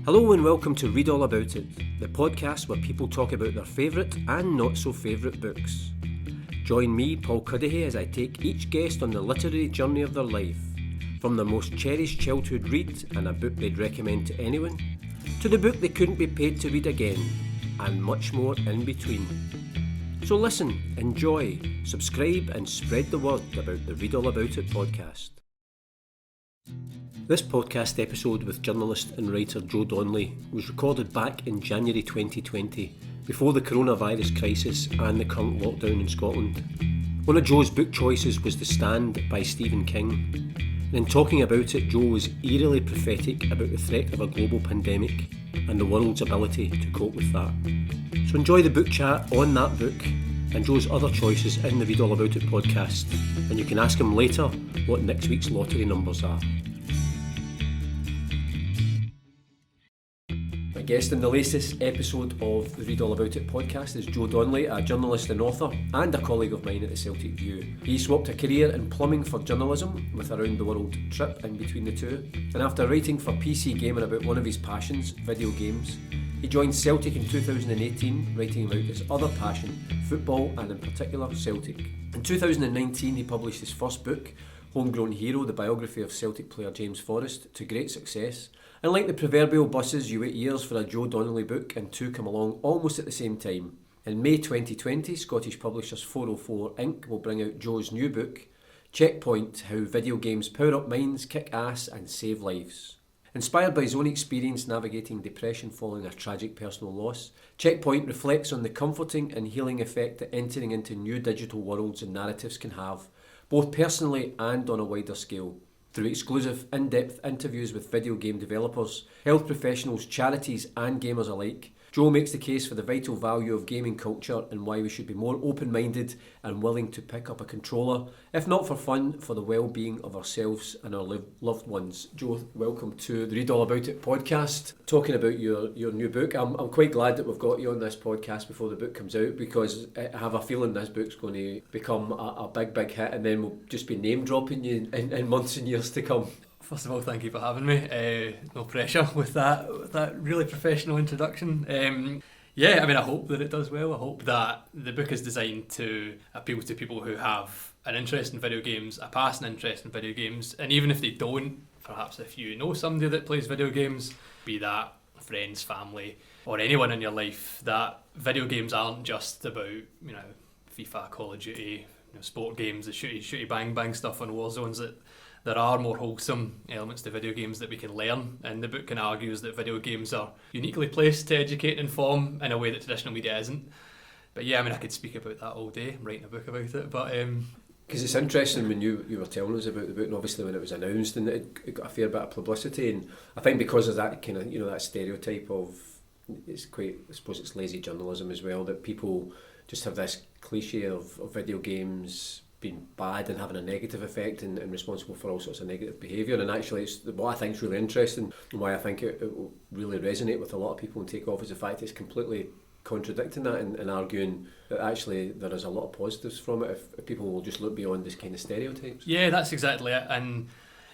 Hello and welcome to Read All About It, the podcast where people talk about their favourite and not so favourite books. Join me, Paul Cuddihy, as I take each guest on the literary journey of their life, from their most cherished childhood read and a book they'd recommend to anyone, to the book they couldn't be paid to read again, and much more in between. So listen, enjoy, subscribe and spread the word about the Read All About It podcast. This podcast episode with journalist and writer Joe Donnelly was recorded back in January 2020, before the coronavirus crisis and the current lockdown in Scotland. One of Joe's book choices was The Stand by Stephen King. And in talking about it, Joe was eerily prophetic about the threat of a global pandemic and the world's ability to cope with that. So enjoy the book chat on that book and Joe's other choices in the Read All About It podcast, and you can ask him later what next week's lottery numbers are. My guest in the latest episode of the Read All About It podcast is Joe Donnelly, a journalist and author and a colleague of mine at the Celtic View. He swapped a career in plumbing for journalism with a round the world trip in between the two, and after writing for PC Gamer about one of his passions, video games, he joined Celtic in 2018, writing about his other passion, football and in particular Celtic. In 2019 he published his first book, Homegrown Hero, the biography of Celtic player James Forrest, to great success. And like the proverbial buses, you wait years for a Joe Donnelly book, and two come along almost at the same time. In May 2020, Scottish publishers 404 Inc. will bring out Joe's new book, Checkpoint: How Video Games Power Up Minds, Kick Ass and Save Lives. Inspired by his own experience navigating depression following a tragic personal loss, Checkpoint reflects on the comforting and healing effect that entering into new digital worlds and narratives can have, both personally and on a wider scale. Through exclusive, in-depth interviews with video game developers, health professionals, charities and gamers alike, Joe makes the case for the vital value of gaming culture and why we should be more open-minded and willing to pick up a controller, if not for fun, for the well-being of ourselves and our loved ones. Joe, welcome to the Read All About It podcast. Talking about your new book, I'm quite glad that we've got you on this podcast before the book comes out, because I have a feeling this book's going to become a big hit, and then we'll just be name-dropping you in months and years to come. First of all, thank you for having me. No pressure with that really professional introduction. I hope that it does well. I hope that the book is designed to appeal to people who have an interest in video games, a passing interest in video games, and even if they don't, perhaps if you know somebody that plays video games, be that friends, family, or anyone in your life, that video games aren't just about, FIFA, Call of Duty, sport games, the shooty bang stuff on war zones, that there are more wholesome elements to video games that we can learn, and the book kind of argues that video games are uniquely placed to educate and inform in a way that traditional media isn't. But I could speak about that all day, writing a book about it. But because it's interesting when you were telling us about the book, and obviously when it was announced, and it got a fair bit of publicity, and I think because of that kind of that stereotype of, it's quite, I suppose it's lazy journalism as well, that people just have this cliche of video games being bad and having a negative effect and responsible for all sorts of negative behaviour. And actually, it's what I think is really interesting, and why I think it will really resonate with a lot of people and take off, is the fact it's completely contradicting that and arguing that actually there is a lot of positives from it if people will just look beyond this kind of stereotypes. Yeah, that's exactly it. And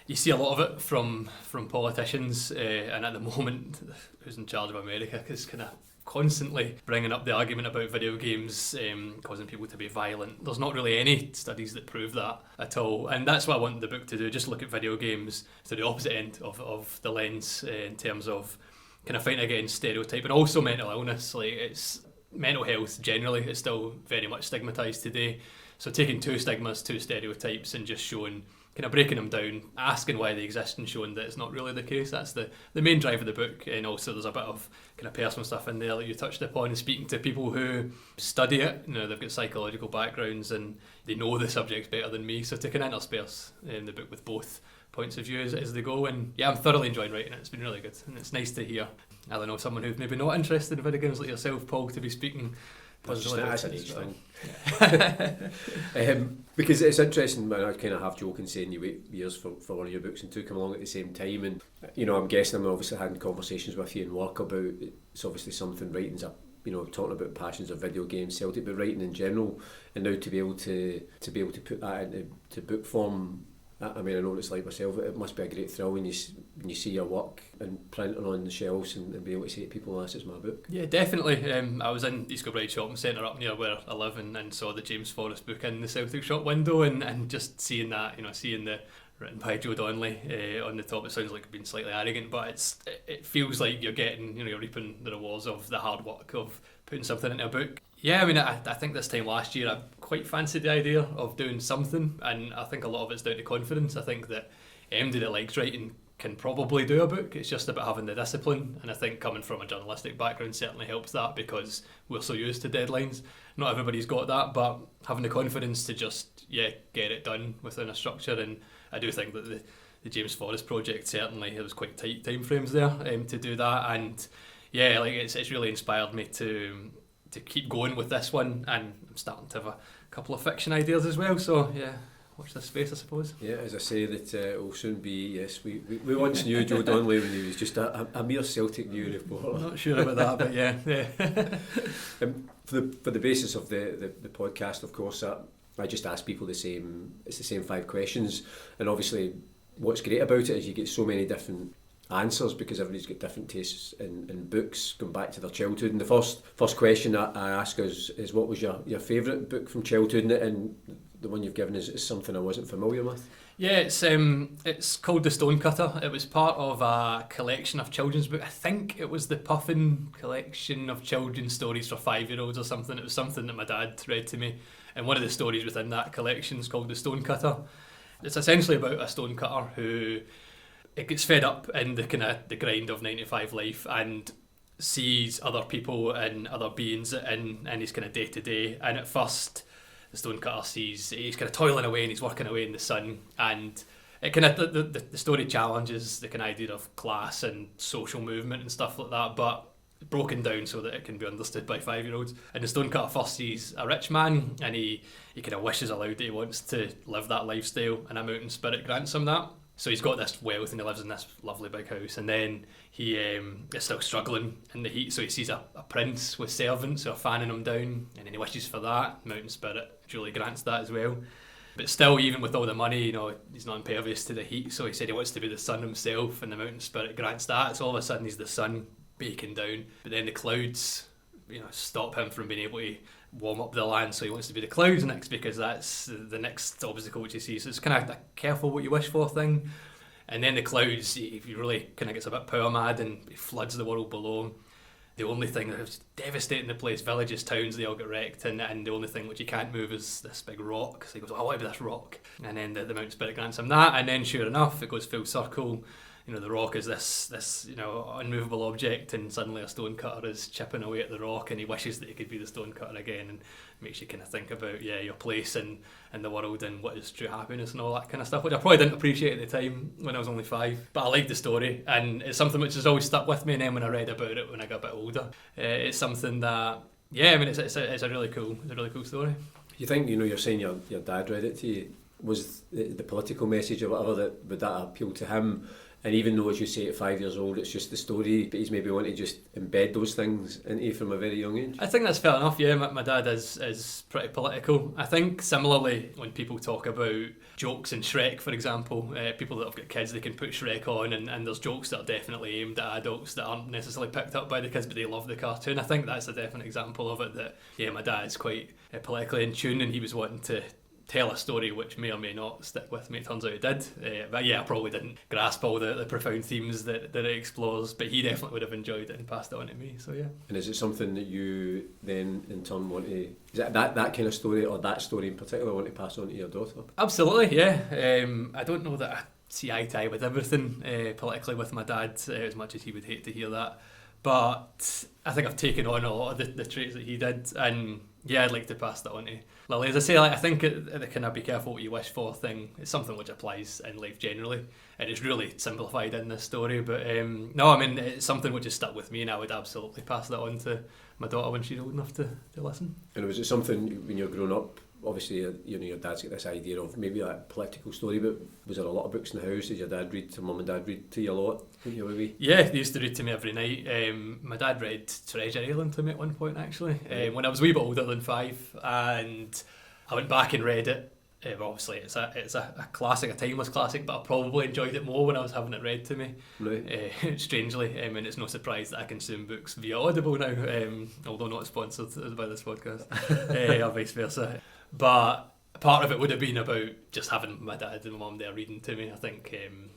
you see a lot of it from politicians, and at the moment, who's in charge of America is kind of constantly bringing up the argument about video games causing people to be violent. There's not really any studies that prove that at all, and that's what I want the book to do, just look at video games to the opposite end of the lens, in terms of kind of fighting against stereotype and also mental illness. Like, it's mental health generally is still very much stigmatised today, so taking two stigmas, two stereotypes, and just showing, kind of breaking them down, asking why they exist and showing that it's not really the case. That's the main drive of the book. And also there's a bit of kind of personal stuff in there that you touched upon, and speaking to people who study it. They've got psychological backgrounds and they know the subjects better than me, so to kind of intersperse the book with both points of view as they go. And I'm thoroughly enjoying writing it. It's been really good, and it's nice to hear, I don't know, someone who's maybe not interested in video games like yourself, Paul, to be speaking. That's an age thing. Because it's interesting, when I kind of half joking saying you wait years for one of your books and two come along at the same time, and I'm guessing I'm obviously having conversations with you in work about, it's obviously something writing's up, talking about passions of video games, Celtic, but writing in general, and now to be able to put that into book form I mean, I know what it's like myself. It must be a great thrill when you see your work and printing on the shelves and be able to say to people, "This is my book." Yeah, definitely. I was in East Kilbride Shopping Centre up near where I live, and saw the James Forrest book in the Celtic shop window, and just seeing that, seeing the written by Joe Donnelly on the top. It sounds like being slightly arrogant, but it feels like you're getting, you're reaping the rewards of the hard work of putting something into a book. Yeah, I mean, I think this time last year I quite fancied the idea of doing something, and I think a lot of it's down to confidence. I think that anybody that likes writing can probably do a book. It's just about having the discipline, and I think coming from a journalistic background certainly helps that, because we're so used to deadlines. Not everybody's got that, but having the confidence to just get it done within a structure. And I do think that the James Forrest project, certainly there was quite tight time frames there to do that, and it's really inspired me to keep going with this one, and I'm starting to have a couple of fiction ideas as well, so watch this space, I suppose. Yeah, as I say, that it will soon be, yes, we once knew Joe Donnelly when he was just a mere Celtic View reporter. I'm not sure about that, but yeah. For the basis of the podcast, of course, I just ask people it's the same 5 questions, and obviously what's great about it is you get so many different answers because everybody's got different tastes in books going back to their childhood. And the first question I ask is what was your favourite book from childhood, and the one you've given is something I wasn't familiar with. Yeah, it's called The Stonecutter. It was part of a collection of children's books. I think it was the Puffin collection of children's stories for 5-year-olds or something. It was something that my dad read to me, and one of the stories within that collection is called The Stonecutter. It's essentially about a stonecutter who it gets fed up in the grind of 9-to-5 life and sees other people and other beings in his kind of day to day. And at first, the stonecutter sees he's kind of toiling away and he's working away in the sun, and it kind of the story challenges the kind of idea of class and social movement and stuff like that, but broken down so that it can be understood by 5-year-olds. And the stonecutter first sees a rich man, and he kind of wishes aloud that he wants to live that lifestyle, and a mountain spirit grants him that. So he's got this wealth and he lives in this lovely big house, and then he is still struggling in the heat, so he sees a prince with servants who are fanning him down, and then he wishes for that. Mountain spirit duly grants that as well. But still, even with all the money, he's not impervious to the heat, so he said he wants to be the sun himself, and the mountain spirit grants that. So all of a sudden he's the sun baking down, but then the clouds stop him from being able to warm up the land, so he wants to be the clouds next, because that's the next obstacle which he sees. So it's kind of a careful what you wish for thing. And then the clouds, he really kind of gets a bit power mad and he floods the world below. The only thing that was devastating the place, villages, towns, they all get wrecked, and the only thing which he can't move is this big rock. So he goes, I want to be this rock. And then the mountain spirit grants him that, and then sure enough, it goes full circle. The rock is this unmovable object, and suddenly a stonecutter is chipping away at the rock, and he wishes that he could be the stonecutter again, and makes you kind of think about your place in the world and what is true happiness and all that kind of stuff, which I probably didn't appreciate at the time when I was only 5. But I liked the story, and it's something which has always stuck with me. And then when I read about it when I got a bit older, it's something that it's a really cool story. You think you're saying your dad read it to you? Was the political message or whatever would that appeal to him? And even though, as you say, at 5 years old, it's just the story, but he's maybe wanting to just embed those things into you from a very young age? I think that's fair enough, yeah. My dad is pretty political. I think similarly, when people talk about jokes in Shrek, for example, people that have got kids, they can put Shrek on, and there's jokes that are definitely aimed at adults that aren't necessarily picked up by the kids, but they love the cartoon. I think that's a definite example of it, that, my dad's quite politically in tune, and he was wanting to tell a story which may or may not stick with me. It turns out it did, but I probably didn't grasp all the profound themes that it explores, but he definitely would have enjoyed it and passed it on to me, so yeah. And is it something that you then in turn want to, is it that kind of story, or that story in particular, want to pass on to your daughter? Absolutely, yeah. I don't know that I see eye to eye with everything politically with my dad, as much as he would hate to hear that, but I think I've taken on a lot of the traits that he did, and I'd like to pass that on to Lily. As I say, I think the kind of be careful what you wish for thing is something which applies in life generally, and it's really simplified in this story, but it's something which has stuck with me, and I would absolutely pass that on to my daughter when she's old enough to listen. And was it something when you're growing up, obviously your dad's got this idea of maybe that political story, but was there a lot of books in the house? Did your dad read to mum and dad read to you a lot when you were wee? Yeah, they used to read to me every night. My dad read Treasure Island to me at one point, actually, when I was a wee bit older than 5, and I went back and read it Obviously, it's a classic, a timeless classic, but I probably enjoyed it more when I was having it read to me. Right. Strangely, and it's no surprise that I consume books via Audible now, although not sponsored by this podcast, or vice versa. But part of it would have been about just having my dad and my mum there reading to me. I think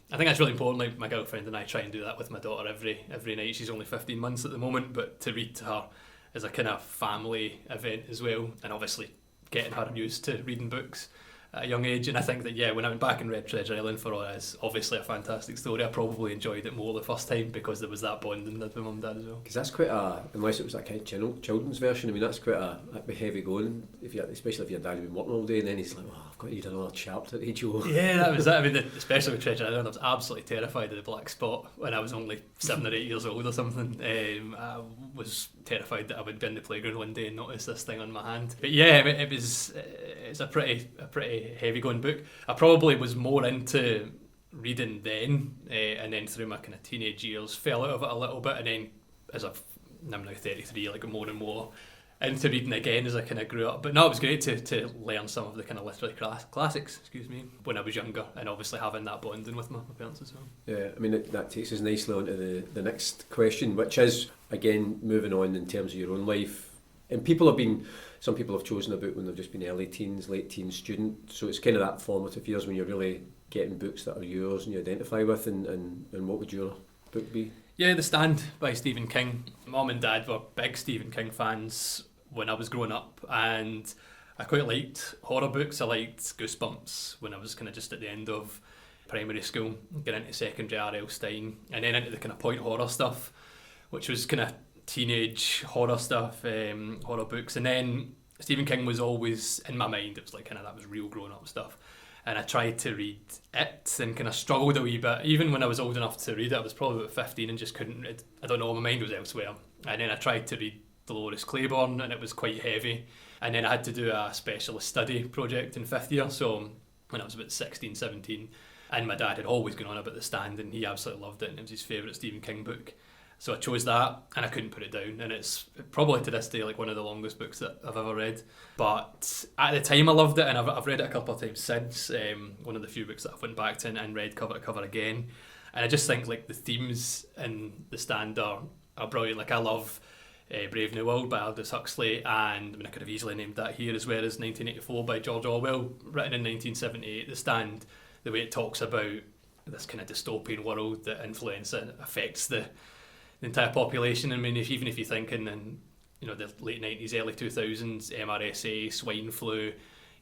that's really important. Like, my girlfriend and I try and do that with my daughter every night. She's only 15 months at the moment, but to read to her is a kind of family event as well, and obviously getting her used to reading books at a young age. And I think that, yeah, when I went back and read Treasure Island for her, it's obviously a fantastic story. I probably enjoyed it more the first time because there was that bonding with my mum and dad as well. Because that's quite unless it was that kind of children's version, I mean, that's quite a heavy going, especially if your dad had been working all day and then he's like, oh, I've got to read another chapter to Joe. Yeah, that was it. I mean, especially with Treasure Island, I was absolutely terrified of the black spot when I was only 7 or 8 years old or something. I was terrified that I would be in the playground one day and notice this thing on my hand. But yeah, it's a pretty heavy going book. I probably was more into reading then, and then through my kind of teenage years fell out of it a little bit, and then I'm now 33, like more and more into reading again as I kind of grew up. But no, it was great to learn some of the kind of literary classics, when I was younger, and obviously having that bonding with my parents as well. Yeah, I mean, that takes us nicely on to the next question, which is, again, moving on in terms of your own life. And some people have chosen a book when they've just been early teens, late teens student, so it's kind of that formative years when you're really getting books that are yours and you identify with, and what would your book be? Yeah, The Stand by Stephen King. Mum and Dad were big Stephen King fans when I was growing up, and I quite liked horror books. I liked Goosebumps when I was kind of just at the end of primary school, getting into secondary R.L. Stein, and then into the kind of point horror stuff, which was kind of teenage horror stuff, horror books. And then Stephen King was always in my mind. It was like kind of, that was real grown up stuff, and I tried to read it and kind of struggled a wee bit. Even when I was old enough to read it, I was probably about 15 and just couldn't read. I don't know, my mind was elsewhere. And then I tried to read Dolores Claiborne, and it was quite heavy, and then I had to do a specialist study project in 5th year, so when I was about 16, 17, and my dad had always gone on about The Stand, and he absolutely loved it, and it was his favourite Stephen King book. So I chose that, and I couldn't put it down, and it's probably to this day like one of the longest books that I've ever read. But at the time I loved it, and I've read it a couple of times since, one of the few books that I've went back to and read cover to cover again. And I just think like the themes in The Stand are brilliant. Like, I love Brave New World by Aldous Huxley, and I mean, I could have easily named that here, as well as 1984 by George Orwell, written in 1978. The Stand, the way it talks about this kind of dystopian world that influence and affects the entire population. I mean, even if you think in the late 90s, early 2000s, MRSA, swine flu,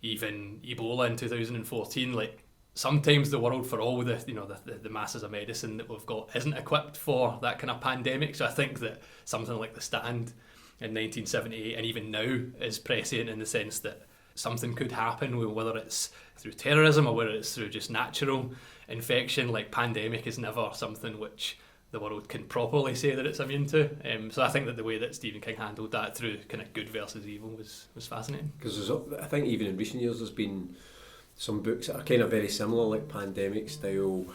even Ebola in 2014, like, sometimes the world, for all the masses of medicine that we've got, isn't equipped for that kind of pandemic. So I think that something like The Stand in 1978 and even now is prescient, in the sense that something could happen, whether it's through terrorism or whether it's through just natural infection. Like, pandemic is never something which the world can properly say that it's immune to. So I think that the way that Stephen King handled that through kind of good versus evil was fascinating. Because I think even in recent years there's been some books that are kind of very similar, like pandemic style,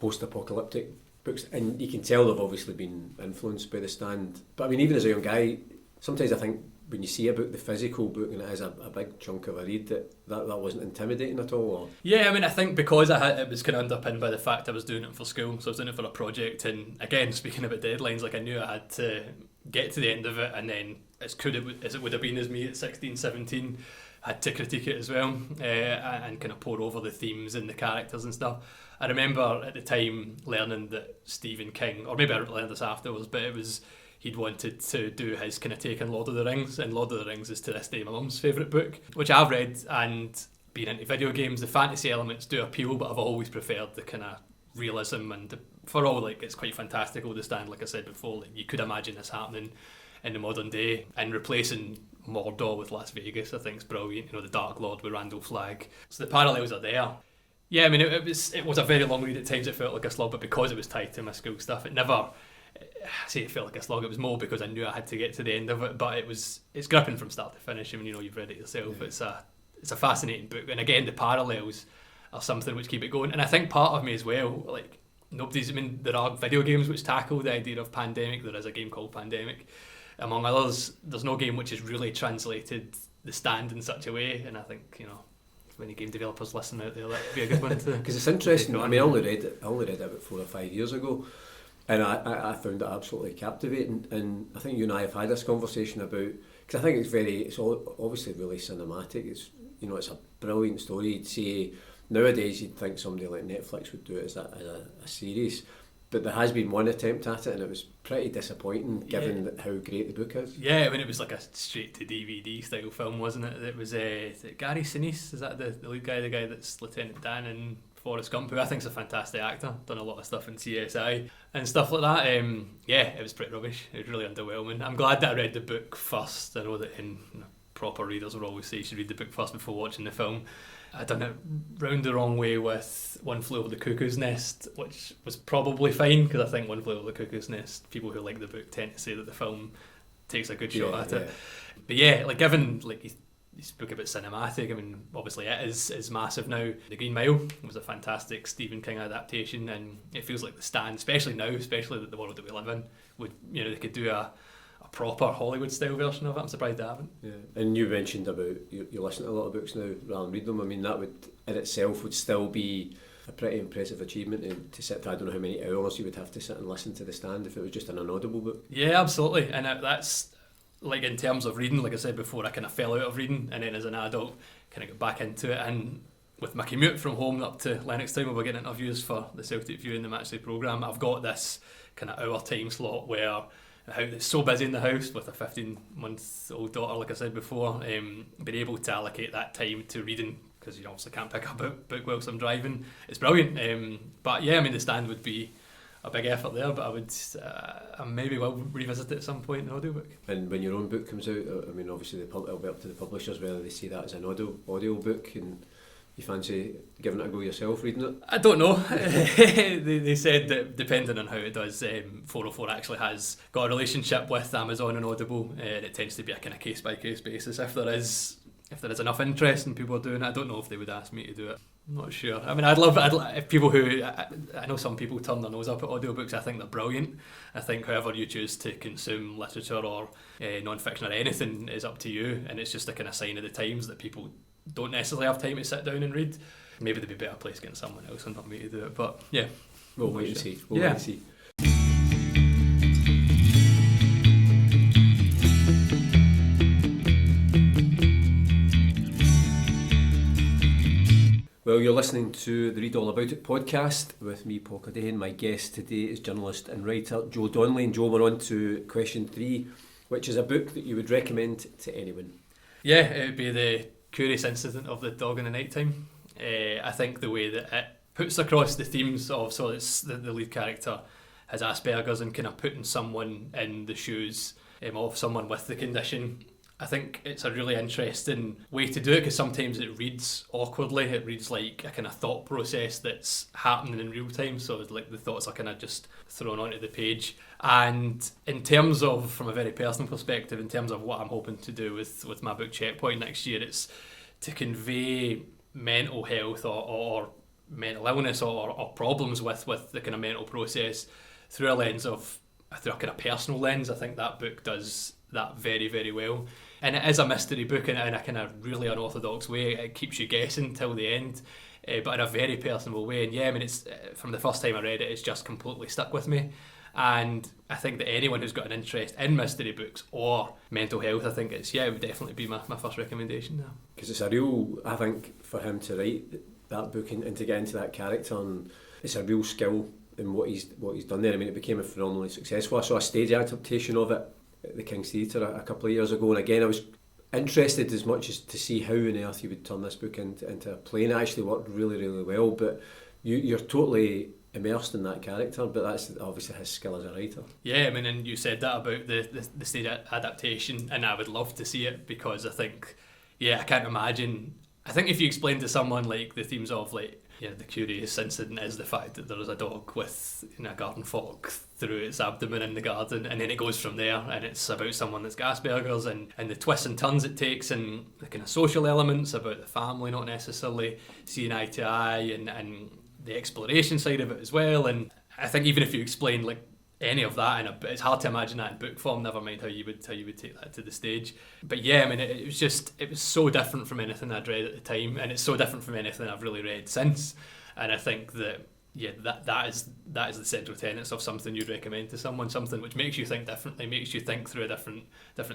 post-apocalyptic books, and you can tell they've obviously been influenced by The Stand. But I mean, even as a young guy, sometimes I think when you see a book, the physical book, and it is a big chunk of a read, that wasn't intimidating at all? Or? Yeah, I mean, I think because it was kind of underpinned by the fact I was doing it for school, so I was doing it for a project, and again, speaking about deadlines, like, I knew I had to get to the end of it, and then as it would have been as me at 16, 17, I had to critique it as well, and kind of pour over the themes and the characters and stuff. I remember at the time learning that Stephen King, or maybe I learned this afterwards, but he'd wanted to do his kind of take on Lord of the Rings, and Lord of the Rings is to this day my mum's favourite book, which I've read. And being into video games, the fantasy elements do appeal, but I've always preferred the kind of realism, and for all, like, it's quite fantastical, The Stand, like I said before, like, you could imagine this happening in the modern day, and replacing Mordor with Las Vegas, I think, is brilliant. The Dark Lord with Randall Flagg, so the parallels are there. Yeah, I mean, it was a very long read at times. It felt like a slog, but because it was tied to my school stuff, it never, I say it felt like a slog, it was more because I knew I had to get to the end of it. But it's gripping from start to finish. I mean, you've read it yourself. Yeah. It's a fascinating book, and again, the parallels are something which keep it going. And I think part of me as well, like, there are video games which tackle the idea of pandemic. There is a game called Pandemic, among others. There's no game which has really translated The Stand in such a way, and I think, any game developers listening out there, that'd be a good one to. Because it's interesting. I mean, I only read it about 4 or 5 years ago, and I found it absolutely captivating. And I think you and I have had this conversation about, because I think it's obviously really cinematic. It's a brilliant story. You'd say nowadays you'd think somebody like Netflix would do it as a series. But there has been one attempt at it, and it was pretty disappointing, given how great the book is. Yeah, I mean, it was like a straight-to-DVD style film, wasn't it? It was is it Gary Sinise, is that the lead guy, the guy that's Lieutenant Dan in Forrest Gump, who I think's a fantastic actor, done a lot of stuff in CSI and stuff like that. Yeah, it was pretty rubbish. It was really underwhelming. I'm glad that I read the book first. I know that proper readers will always say you should read the book first before watching the film. I done it round the wrong way with One Flew Over the Cuckoo's Nest, which was probably fine, because I think One Flew Over the Cuckoo's Nest, people who like the book tend to say that the film takes a good shot at it. But yeah, like given like you spoke about cinematic, I mean obviously it is massive now. The Green Mile was a fantastic Stephen King adaptation, and it feels like The Stand, especially now, especially the world that we live in, would they could do a proper Hollywood style version of it. I'm surprised they haven't. Yeah, and you mentioned about you listen to a lot of books now rather than read them. I mean that would in itself would still be a pretty impressive achievement to sit. I don't know how many hours you would have to sit and listen to The Stand if it was just an audible book. Yeah, absolutely, and that's like in terms of reading. Like I said before, I kind of fell out of reading, and then as an adult, kind of got back into it. And with my commute from home up to Lennoxtown, where we're getting interviews for the Celtic View and the Matchday programme, I've got this kind of hour time slot where it's so busy in the house with a 15-month-old daughter, like I said before, being able to allocate that time to reading, because you obviously can't pick up a book whilst I'm driving, it's brilliant. But yeah, I mean The Stand would be a big effort there, but I maybe will revisit it at some point in audiobook. And when your own book comes out, I mean obviously it'll be up to the publishers whether they see that as an audio book, and you fancy giving it a go yourself, reading it? I don't know. they said that depending on how it does, 404 actually has got a relationship with Amazon and Audible, and it tends to be a kind of case-by-case basis. If there is enough interest and people are doing it, I don't know if they would ask me to do it. I'm not sure. I mean, I'd love if people who... I know some people turn their nose up at audiobooks. I think they're brilliant. I think however you choose to consume literature or non-fiction or anything is up to you, and it's just a kind of sign of the times that people don't necessarily have time to sit down and read. Maybe they'd be better placed getting someone else and not me to do it, but yeah, we'll wait and see. Wait and see. Well, you're listening to the Read All About It podcast with me, Paul Cadahan. My guest today is journalist and writer Joe Donnelly, and Joe, we're on to question 3, which is a book that you would recommend to anyone. Yeah, it would be The Curious Incident of the Dog in the Nighttime. I think the way that it puts across the themes of, so it's the lead character has Asperger's, and kind of putting someone in the shoes of someone with the condition. I think it's a really interesting way to do it, because sometimes it reads awkwardly. It reads like a kind of thought process that's happening in real time, so it's like the thoughts are kind of just thrown onto the page. And in terms of, from a very personal perspective, in terms of what I'm hoping to do with my book Checkpoint next year, it's to convey mental health or mental illness or problems with the kind of mental process through a lens of, through a kind of personal lens. I think that book does that very, very well. And it is a mystery book in a kind of really unorthodox way. It keeps you guessing till the end, but in a very personal way. And yeah, I mean, it's from the first time I read it, it's just completely stuck with me. And I think that anyone who's got an interest in mystery books or mental health, I think it would definitely be my first recommendation now. Because it's a real, I think, for him to write that book and to get into that character, and it's a real skill in what he's done there. I mean, it became a phenomenally successful. I saw a stage adaptation of it at the King's Theatre a couple of years ago, and again I was interested as much as to see how on earth you would turn this book into a play, and it actually worked really, really well. But you're totally immersed in that character, but that's obviously his skill as a writer. Yeah, I mean, and you said that about the stage adaptation, and I would love to see it, because I think, I can't imagine. I think if you explain to someone like the themes of the curious incident is the fact that there is a dog with a garden fork through its abdomen in the garden, and then it goes from there, and it's about someone that's got Asperger's, and the twists and turns it takes, and the kind of social elements about the family not necessarily seeing eye to eye, and the exploration side of it as well. And I think even if you explain any of that, and it's hard to imagine that in book form. Never mind how you would take that to the stage. But yeah, I mean, it was so different from anything I'd read at the time, and it's so different from anything I've really read since. And I think that that is the central tenets of something you'd recommend to someone, something which makes you think differently, makes you think through a different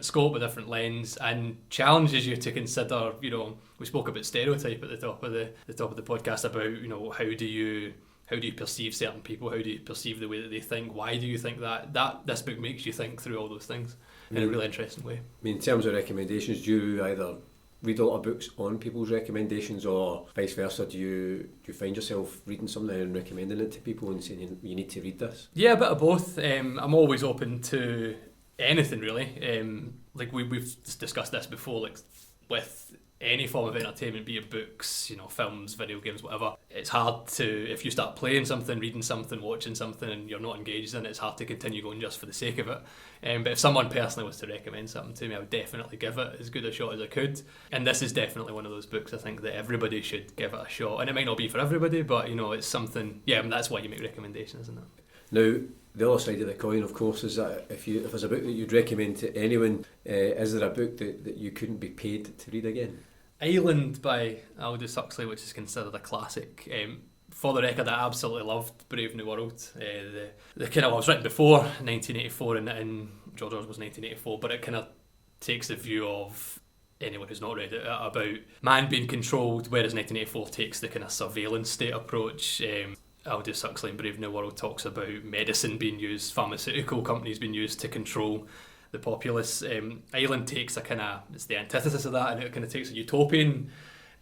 scope, a different lens, and challenges you to consider. You know, we spoke about stereotype at the top of the podcast about, you know, how do you perceive certain people, how do you perceive the way that they think, why do you think that this book makes you think through all those things in a really interesting way. I mean, in terms of recommendations, do you either read a lot of books on people's recommendations, or vice versa? Do you find yourself reading something and recommending it to people and saying you need to read this? Yeah, a bit of both. I'm always open to anything really. Like we've discussed this before, like with any form of entertainment, be it books, you know, films, video games, whatever. It's hard to, if you start playing something, reading something, watching something, and you're not engaged in it, it's hard to continue going just for the sake of it. But if someone personally was to recommend something to me, I would definitely give it as good a shot as I could. And this is definitely one of those books I think that everybody should give it a shot. And it might not be for everybody, but, you know, it's something, yeah, I mean, that's why you make recommendations, isn't it? Now, the other side of the coin, of course, is that if there's a book that you'd recommend to anyone, is there a book that you couldn't be paid to read again? Island by Aldous Huxley, which is considered a classic. For the record, I absolutely loved Brave New World. The kind of, it was written before 1984, and George Orwell was 1984, but it kind of takes the view of anyone who's not read it about man being controlled, whereas 1984 takes the kind of surveillance state approach. Aldous Huxley in Brave New World talks about medicine being used, pharmaceutical companies being used to control the populace. Island takes it's the antithesis of that, and it kind of takes a utopian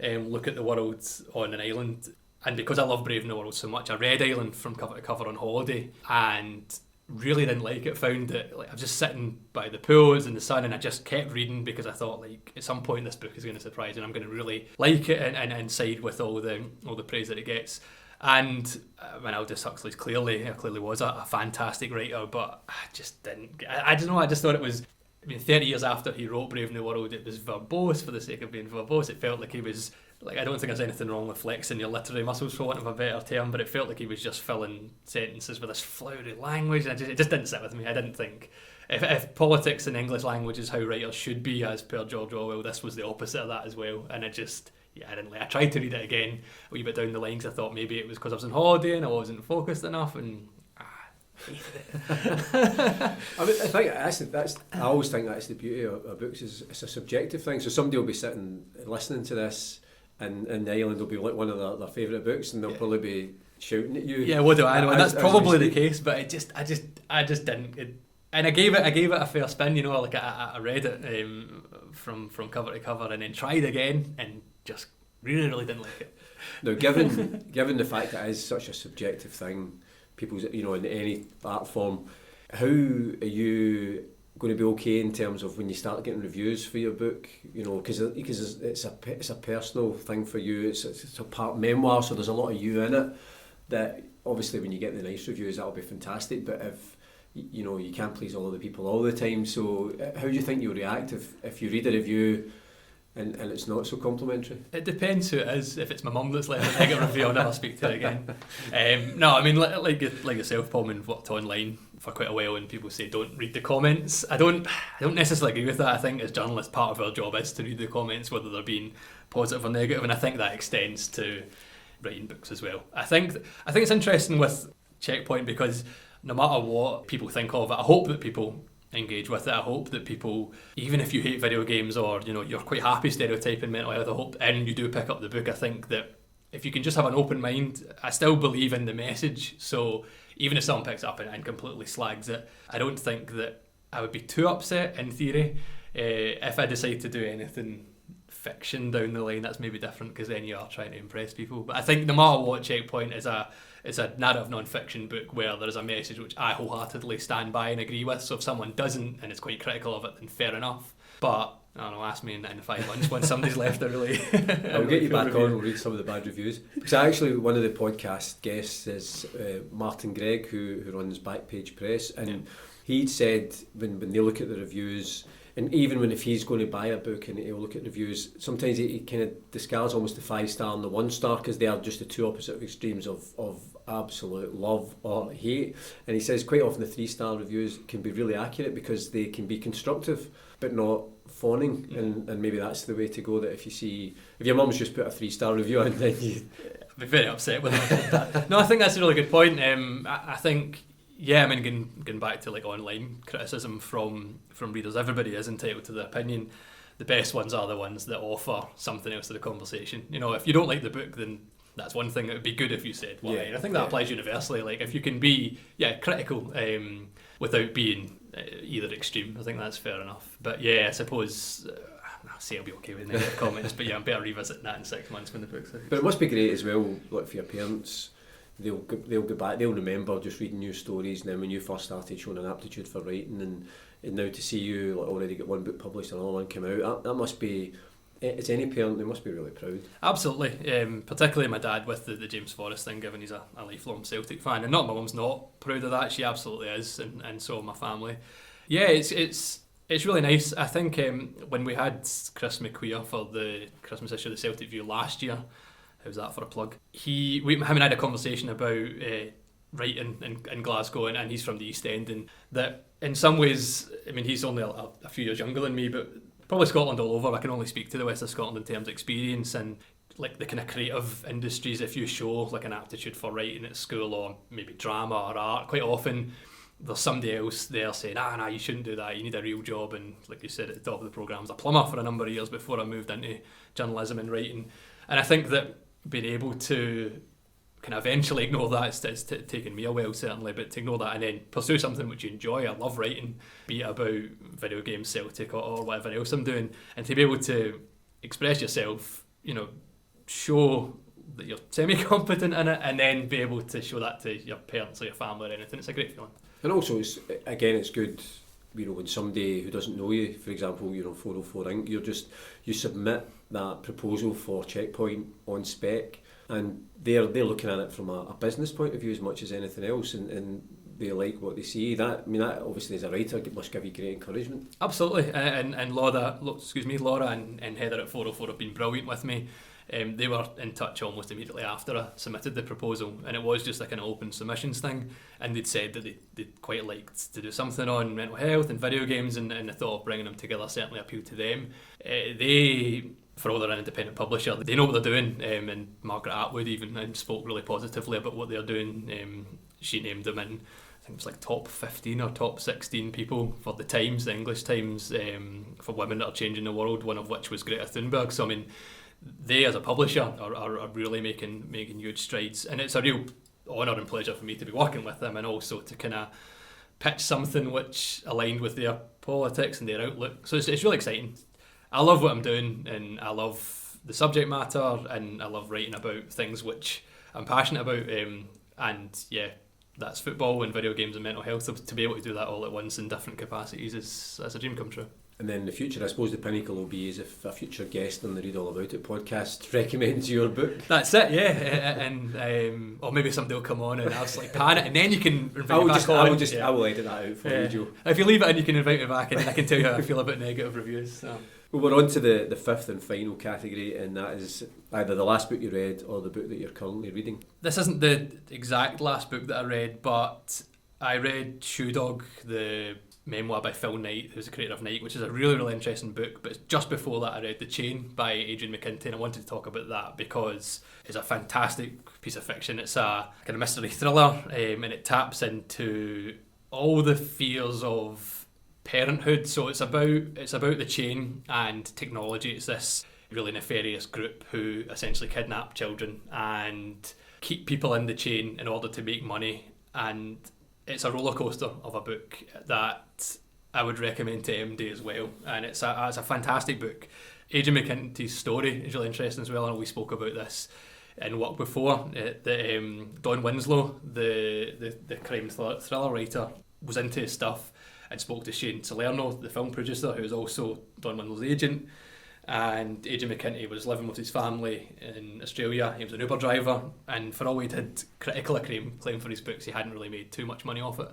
look at the world on an island. And because I love Brave New World so much, I read Island from cover to cover on holiday and really didn't like it. Found it, like, I was just sitting by the pools in the sun, and I just kept reading because I thought, like, at some point this book is going to surprise me and I'm going to really like it and side with all the praise that it gets. And when Aldous Huxley clearly was a fantastic writer, but I just didn't. I don't know. I just thought it was. I mean, 30 years after he wrote Brave New World, it was verbose for the sake of being verbose. It felt like he was, like, I don't think there's anything wrong with flexing your literary muscles, for want of a better term, but it felt like he was just filling sentences with this flowery language, and it just didn't sit with me. I didn't think. If politics and English language is how writers should be, as per George Orwell, this was the opposite of that as well, and I didn't like. I tried to read it again a wee bit down the line because I thought maybe it was because I was on holiday and I wasn't focused enough, and I mean, I always think that's the beauty of books, is it's a subjective thing. So somebody will be sitting listening to this, and The Island will be like one of their favourite books, and they'll probably be shouting at you. Yeah, what do I know? And that's probably the case, but I just didn't. And I gave it a fair spin, you know. Like I read it from cover to cover, and then tried again, and just really didn't like it. Now, given the fact that it is such a subjective thing, people's, you know, in any art form, how are you going to be okay in terms of when you start getting reviews for your book? You know, because it's a personal thing for you. It's a part memoir, so there's a lot of you in it. That obviously, when you get the nice reviews, that'll be fantastic. But if you know, you can't please all of the people all the time, so how do you think you'll react if you read a review and it's not so complimentary? It depends who it is. If it's my mum that's left a negative review, I'll never speak to her again. No, I mean, like yourself, Paul, and worked online for quite a while, and people say don't read the comments. I don't necessarily agree with that. I think as journalists, part of our job is to read the comments, whether they're being positive or negative, and I think that extends to writing books as well. I think it's interesting with Checkpoint because no matter what people think of it, I hope that people engage with it. I hope that people, even if you hate video games or, you know, you're quite happy stereotyping mental health, I hope, and you do pick up the book, I think that if you can just have an open mind, I still believe in the message. So even if someone picks it up and completely slags it, I don't think that I would be too upset in theory. If I decide to do anything fiction down the line, that's maybe different because then you are trying to impress people. But I think no matter what, Checkpoint is a narrative non-fiction book where there is a message which I wholeheartedly stand by and agree with. So if someone doesn't and is quite critical of it, then fair enough. But I don't know, ask me in 5 months when somebody's left a really I'll get you back on, we'll read some of the bad reviews. Because actually one of the podcast guests is Martin Gregg, who runs Backpage Press, and he'd said when they look at the reviews, And even if he's going to buy a book and he'll look at reviews, sometimes he kind of discards almost the 5-star and the 1-star because they are just the two opposite extremes of absolute love or hate. And he says quite often the 3-star reviews can be really accurate because they can be constructive but not fawning. And maybe that's the way to go, that if your mum's just put a 3-star review in, then I'd be very upset with that. No, I think that's a really good point. I think, yeah, I mean, going back to like online criticism from readers, everybody is entitled to their opinion. The best ones are the ones that offer something else to the conversation. You know, if you don't like the book, then that's one thing. It would be good if you said why. And I think that applies universally. Like, if you can be critical without being either extreme, I think that's fair enough. But yeah, I suppose I'll say I'll be okay with negative comments, but yeah, I'm better revisiting that in 6 months when the book's out. But it must be great as well, like for your parents. They'll go back, they'll remember just reading your stories, and then when you first started showing an aptitude for writing, and now to see you like, already get one book published and another one come out, that must be, as any parent, they must be really proud. Absolutely, particularly my dad with the James Forrest thing, given he's a lifelong Celtic fan, and not my mum's not proud of that, she absolutely is, and so my family. Yeah, it's really nice. I think when we had Chris McQueer for the Christmas issue of the Celtic View last year, how's that for a plug? Him and I had a conversation about writing in Glasgow, and he's from the East End, and that in some ways, I mean, he's only a few years younger than me, but probably Scotland all over. I can only speak to the West of Scotland in terms of experience and like the kind of creative industries. If you show like an aptitude for writing at school or maybe drama or art, quite often there's somebody else there saying, nah, you shouldn't do that, you need a real job. And like you said at the top of the programme, I was a plumber for a number of years before I moved into journalism and writing. And I think that being able to kind of eventually ignore that, it's taken me a while certainly, but to ignore that and then pursue something which you enjoy. I love writing, be it about video games, Celtic or whatever else I'm doing, and to be able to express yourself, you know, show that you're semi-competent in it, and then be able to show that to your parents or your family or anything. It's a great feeling. And also, it's good, you know, when somebody who doesn't know you, for example, you know, 404 Inc., you submit that proposal for Checkpoint on spec, and they're looking at it from a business point of view as much as anything else, and they like what they see. That obviously as a writer must give you great encouragement. Absolutely, and Laura and Heather at 404 have been brilliant with me. They were in touch almost immediately after I submitted the proposal, and it was just like an open submissions thing, and they'd said that they'd quite liked to do something on mental health and video games, and the thought of bringing them together certainly appealed to them. They, for all they're an independent publisher, they know what they're doing, and Margaret Atwood even spoke really positively about what they're doing. She named them in, I think it was like top 15 or top 16 people for the Times, the English Times, for women that are changing the world, one of which was Greta Thunberg. So I mean, they as a publisher are really making huge strides, and it's a real honour and pleasure for me to be working with them, and also to kind of pitch something which aligned with their politics and their outlook. So it's really exciting. I love what I'm doing, and I love the subject matter, and I love writing about things which I'm passionate about, and yeah, that's football and video games and mental health. So to be able to do that all at once in different capacities that's a dream come true. And then in the future, I suppose the pinnacle will be is if a future guest on the Read All About It podcast recommends your book. That's it, yeah. And or maybe somebody will come on and I'll just like pan it, and then you can invite me back on. I will edit that out for you, Joe. If you leave it in, you can invite me back, and I can tell you how I feel about negative reviews. So. Well, we're on to the fifth and final category, and that is either the last book you read or the book that you're currently reading. This isn't the exact last book that I read, but I read Shoe Dog, the memoir by Phil Knight, who's the creator of Nike, which is a really, really interesting book. But just before that I read The Chain by Adrian McKinty, and I wanted to talk about that because it's a fantastic piece of fiction. It's a kind of mystery thriller, and it taps into all the fears of parenthood. So it's about the chain and technology. It's this really nefarious group who essentially kidnap children and keep people in the chain in order to make money, and it's a roller coaster of a book that I would recommend to MD as well, and it's a fantastic book. Adrian McKinty's story is really interesting as well. I know we spoke about this in work before. Don Winslow, the crime thriller writer, was into his stuff and spoke to Shane Salerno, the film producer, who is also Don Winslow's agent. And Adrian McKinty was living with his family in Australia. He was an Uber driver, and for all he'd had critical acclaim for his books, he hadn't really made too much money off it.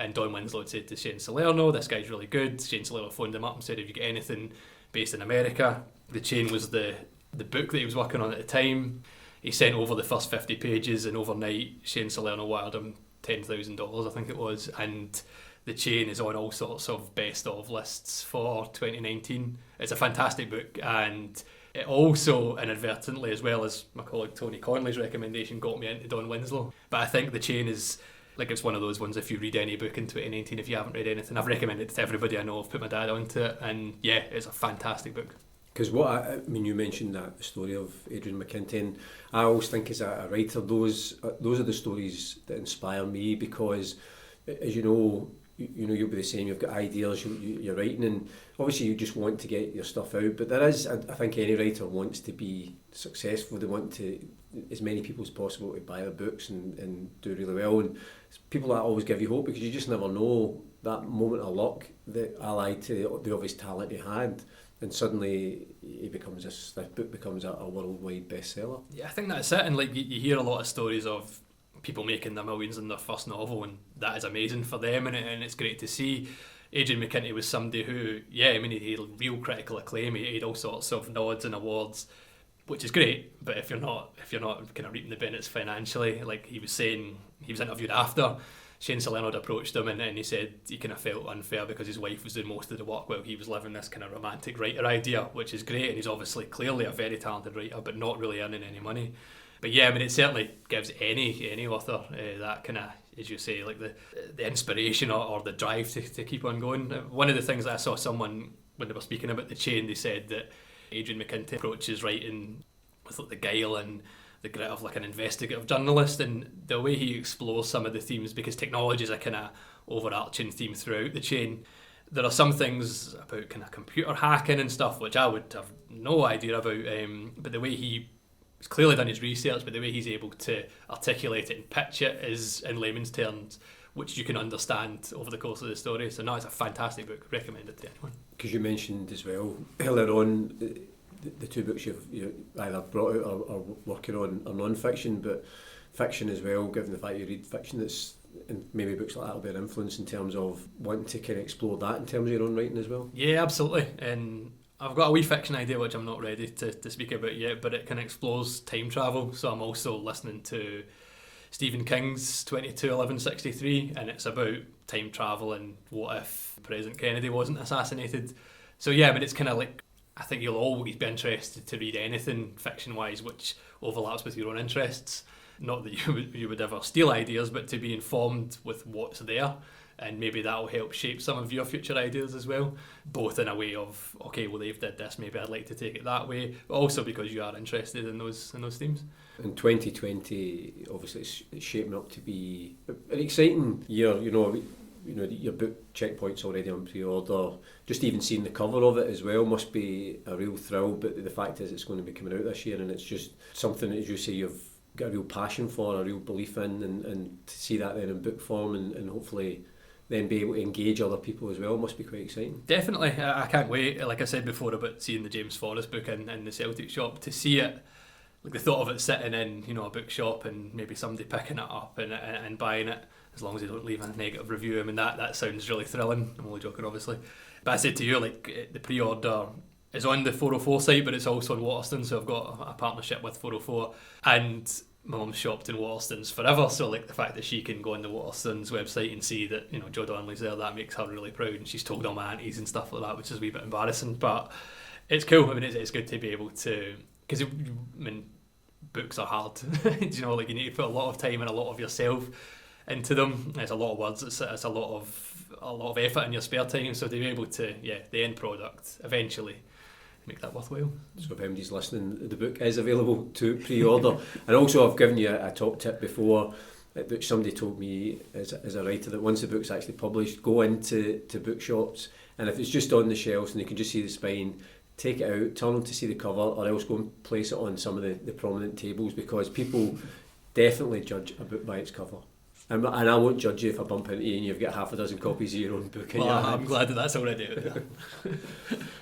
And Don Winslow had said to Shane Salerno, this guy's really good. Shane Salerno phoned him up and said, have you got anything based in America? The Chain was the book that he was working on at the time. He sent over the first 50 pages, and overnight Shane Salerno wired him $10,000, I think it was. And The Chain is on all sorts of best of lists for 2019. It's a fantastic book, and it also inadvertently, as well as my colleague Tony Conley's recommendation, got me into Don Winslow. But I think The Chain is, like, it's one of those ones, if you read any book in 2019, if you haven't read anything, I've recommended it to everybody I know. I've put my dad onto it, and yeah, it's a fantastic book. Because I mean, you mentioned that the story of Adrian McKinty, and I always think as a writer, those are the stories that inspire me, because, as you know, you'll be the same. You've got ideas, you're writing, and obviously you just want to get your stuff out. But there is, I think, any writer wants to be successful. They want to as many people as possible to buy their books and do really well. And people that always give you hope, because you just never know that moment of luck that allied to the obvious talent he had. And suddenly this book becomes a worldwide bestseller. Yeah, I think that's it. And like you hear a lot of stories of people making their millions in their first novel, and that is amazing for them, and it's great to see. Adrian McKinty was somebody who, I mean, he had real critical acclaim. He had all sorts of nods and awards, which is great. But if you're not kind of reaping the benefits financially, like he was saying, he was interviewed after Shane Salerno had approached him, and he said he kind of felt unfair because his wife was doing most of the work while he was living this kind of romantic writer idea, which is great, and he's obviously clearly a very talented writer, but not really earning any money. But yeah, I mean, it certainly gives any author that kind of, as you say, like the inspiration or the drive to keep on going. One of the things that I saw someone, when they were speaking about The Chain, they said that Adrian McKinty approaches writing with like the guile and the grit of like an investigative journalist, and the way he explores some of the themes, because technology is a kind of overarching theme throughout The Chain. There are some things about kind of computer hacking and stuff which I would have no idea about, but the way he's clearly done his research, but the way he's able to articulate it and pitch it is in layman's terms, which you can understand over the course of the story. So no, it's a fantastic book. Recommend it to anyone. Because you mentioned as well earlier on, the two books you've either brought out or working on are non-fiction, but fiction as well, given the fact you read fiction, that's, and maybe books like that will be an influence in terms of wanting to kind of explore that in terms of your own writing as well. Yeah, absolutely. And I've got a wee fiction idea which I'm not ready to speak about yet, but it kind of explores time travel. So I'm also listening to Stephen King's 22-11-63, and it's about time travel and what if President Kennedy wasn't assassinated. So yeah, I mean, it's kind of like, I think you'll always be interested to read anything fiction-wise which overlaps with your own interests. Not that you would ever steal ideas, but to be informed with what's there, and maybe that'll help shape some of your future ideas as well, both in a way of, okay, well, they've did this, maybe I'd like to take it that way, but also because you are interested in those themes. In 2020, obviously it's shaping up to be an exciting year. Your book Checkpoint's already on pre-order. Just even seeing the cover of it as well must be a real thrill, but the fact is it's going to be coming out this year, and it's just something, as you say, you've got a real passion for, a real belief in, and to see that then in book form and hopefully then be able to engage other people as well must be quite exciting. Definitely, I can't wait. Like I said before about seeing the James Forrest book in the Celtic shop, to see it, like the thought of it sitting in a bookshop and maybe somebody picking it up and buying it, as long as they don't leave a negative review. I mean, that sounds really thrilling. I'm only joking, obviously. But I said to you, like, the pre-order is on the 404 site, but it's also on Waterston, so I've got a partnership with 404, and my mum's shopped in Waterston's forever, so like the fact that she can go on the Waterston's website and see that Joe Donnelly's there, that makes her really proud, and she's told all my aunties and stuff like that, which is a wee bit embarrassing, but it's cool. I mean, it's good to be able to, because books are hard. Like you need to put a lot of time and a lot of yourself into them. It's a lot of words. It's a lot of effort in your spare time. So to be able to, the end product eventually make that worthwhile. So if anybody's listening, the book is available to pre-order. And also, I've given you a top tip before, which somebody told me as a writer, that once the book's actually published, go into bookshops, and if it's just on the shelves and you can just see the spine, take it out, turn them to see the cover, or else go and place it on some of the prominent tables, because people definitely judge a book by its cover. And I won't judge you if I bump into you and you've got half a dozen copies of your own book in your hand. I'm glad that's already out there.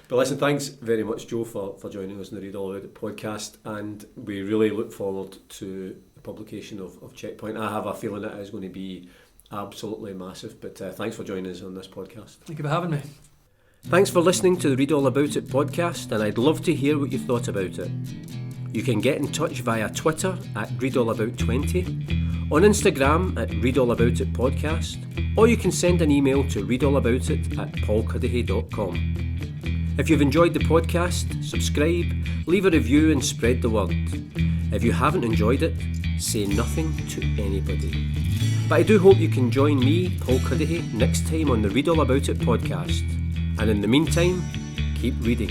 But listen, thanks very much, Joe, for joining us on the Read All About It podcast, and we really look forward to the publication of Checkpoint. I have a feeling it is going to be absolutely massive. But thanks for joining us on this podcast. Thank you for having me. Thanks for listening to the Read All About It podcast, and I'd love to hear what you thought about it. You can get in touch via Twitter at ReadAllAbout20, on Instagram at ReadAllAboutIt or you can send an email to readallaboutit@paulcuddihy.com. If you've enjoyed the podcast, subscribe, leave a review and spread the word. If you haven't enjoyed it, say nothing to anybody. But I do hope you can join me, Paul Cuddihy, next time on the Read All About It podcast. And in the meantime, keep reading.